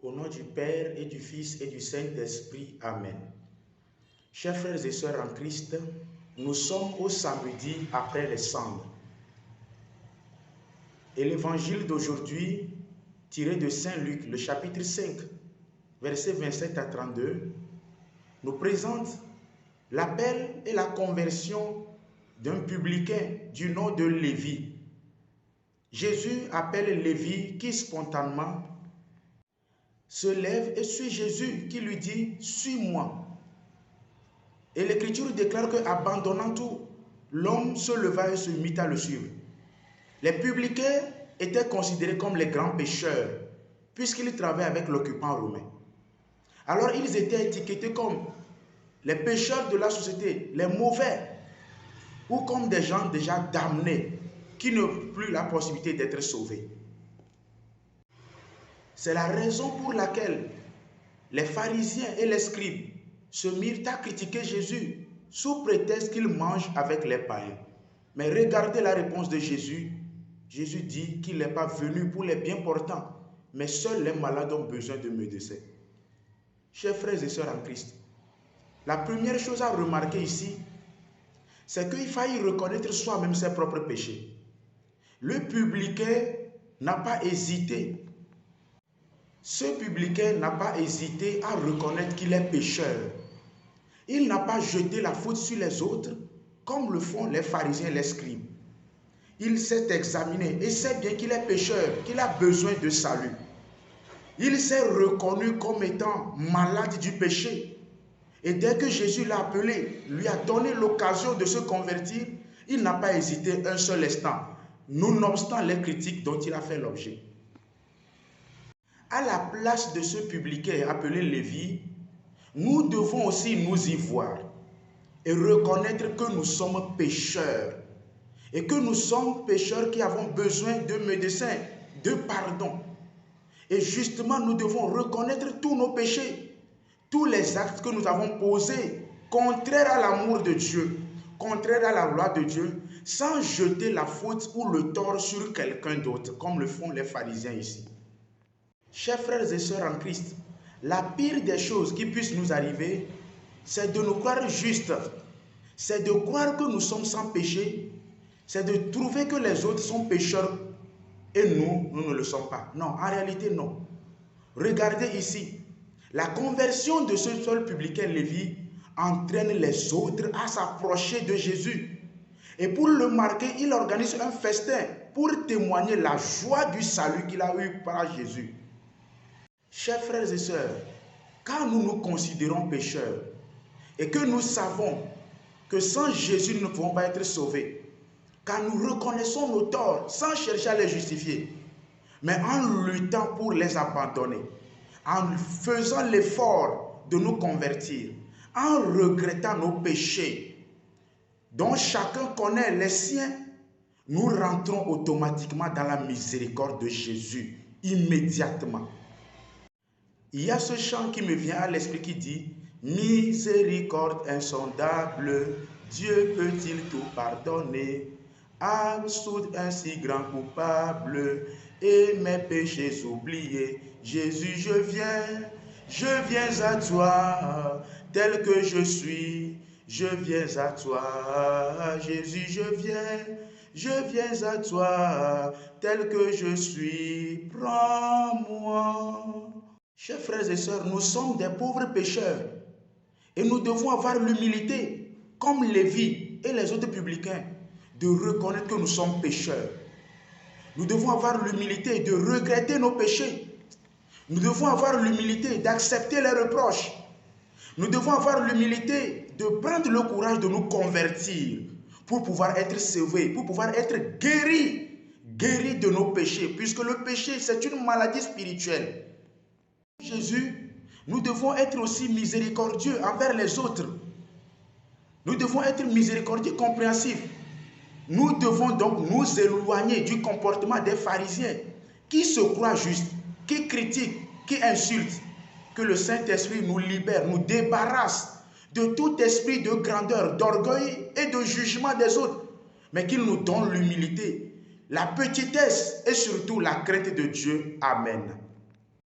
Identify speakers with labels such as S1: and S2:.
S1: Au nom du Père et du Fils et du Saint-Esprit. Amen. Chers frères et sœurs en Christ, nous sommes au samedi après les cendres. Et l'évangile d'aujourd'hui, tiré de Saint Luc, le chapitre 5, versets 27 à 32, nous présente l'appel et la conversion d'un publicain du nom de Lévi. Jésus appelle Lévi qui spontanément se lève et suit Jésus qui lui dit « Suis-moi ». Et l'Écriture déclare qu'abandonnant tout, l'homme se leva et se mit à le suivre. Les publicains étaient considérés comme les grands pécheurs puisqu'ils travaillaient avec l'occupant romain. Alors ils étaient étiquetés comme les pécheurs de la société, les mauvais, ou comme des gens déjà damnés qui n'ont plus la possibilité d'être sauvés. C'est la raison pour laquelle les pharisiens et les scribes se mirent à critiquer Jésus sous prétexte qu'il mange avec les païens. Mais regardez la réponse de Jésus. Jésus dit qu'il n'est pas venu pour les bien portants, mais seuls les malades ont besoin de médecins. Chers frères et sœurs en Christ, la première chose à remarquer ici, c'est qu'il faille reconnaître soi-même ses propres péchés. Le publicain n'a pas hésité. Ce publicain n'a pas hésité à reconnaître qu'il est pécheur. Il n'a pas jeté la faute sur les autres, comme le font les pharisiens et les scribes. Il s'est examiné et sait bien qu'il est pécheur, qu'il a besoin de salut. Il s'est reconnu comme étant malade du péché. Et dès que Jésus l'a appelé, lui a donné l'occasion de se convertir, il n'a pas hésité un seul instant, nonobstant les critiques dont il a fait l'objet. À la place de ce publicain appelé Lévi, nous devons aussi nous y voir et reconnaître que nous sommes pécheurs et que nous sommes pécheurs qui avons besoin de médecins, de pardon. Et justement, nous devons reconnaître tous nos péchés, tous les actes que nous avons posés, contraires à l'amour de Dieu, contraires à la loi de Dieu, sans jeter la faute ou le tort sur quelqu'un d'autre, comme le font les pharisiens ici. Chers frères et sœurs en Christ, la pire des choses qui puissent nous arriver, c'est de nous croire justes, c'est de croire que nous sommes sans péché, c'est de trouver que les autres sont pécheurs et nous ne le sommes pas. Non, en réalité, non. Regardez ici, la conversion de ce seul publicain Lévi entraîne les autres à s'approcher de Jésus. Et pour le marquer, il organise un festin pour témoigner la joie du salut qu'il a eu par Jésus. Chers frères et sœurs, quand nous nous considérons pécheurs et que nous savons que sans Jésus nous ne pouvons pas être sauvés, quand nous reconnaissons nos torts sans chercher à les justifier, mais en luttant pour les abandonner, en faisant l'effort de nous convertir, en regrettant nos péchés, dont chacun connaît les siens, nous rentrons automatiquement dans la miséricorde de Jésus, immédiatement. Il y a ce chant qui me vient à l'esprit qui dit « Miséricorde insondable, Dieu peut-il tout pardonner? Absoudre un si grand coupable et mes péchés oubliés. Jésus, je viens à toi, tel que je suis, je viens à toi. Jésus, je viens à toi, tel que je suis, prends-moi. » Chers frères et sœurs, nous sommes des pauvres pécheurs et nous devons avoir l'humilité, comme Lévi et les autres publicains, de reconnaître que nous sommes pécheurs. Nous devons avoir l'humilité de regretter nos péchés. Nous devons avoir l'humilité d'accepter les reproches. Nous devons avoir l'humilité de prendre le courage de nous convertir pour pouvoir être sauvés, pour pouvoir être guéris de nos péchés, puisque le péché, c'est une maladie spirituelle. Jésus, nous devons être aussi miséricordieux envers les autres. Nous devons être miséricordieux, compréhensifs. Nous devons donc nous éloigner du comportement des pharisiens qui se croient justes, qui critiquent, qui insultent. Que le Saint-Esprit nous libère, nous débarrasse de tout esprit de grandeur, d'orgueil et de jugement des autres, mais qu'il nous donne l'humilité, la petitesse et surtout la crainte de Dieu. Amen.